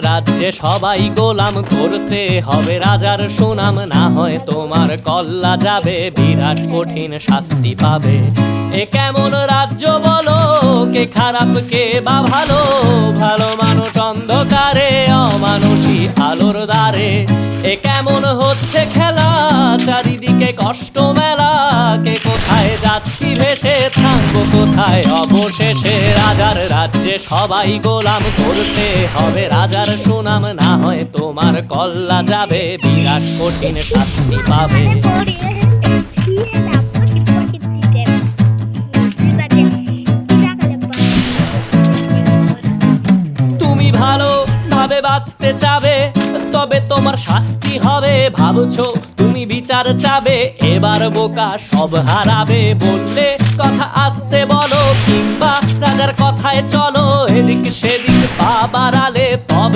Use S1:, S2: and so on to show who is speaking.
S1: রাজ্যে সবাই গোলাম, করতে হবে রাজার সুনাম, না হয় তোমার কল্লা যাবে, বিরাট কঠিন শাস্তি পাবে। এ কেমন রাজ্য বলো, কে খারাপ কে বা ভালো, ভালো মানুষ অন্ধকারে, অমানুষী আলোর দ্বারে। এ কেমন হচ্ছে খেলা, চারিদিকে কষ্ট মেলা, কে কোথায় যাচ্ছি ভেসে, থাকবো কোথায় অবশেষে। রাজার রাজ্যে সবাই গোলাম, করতে হবে রাজার সুনাম, না হয় তোমার কল্লা যাবে, বিরাট কঠিন শাস্তি পাবে। তুমি ভালো ভাবে বাঁচতে চাবে, তবে তোমার শাস্তি হবে। ভাবছো তুমি বিচার চাবে, এবার বোকা সব হারাবে। বললে কথা আসতে বলো, কিংবা রাজার কথায় চলো, এদিক সেদিক পা বাড়ালে তবে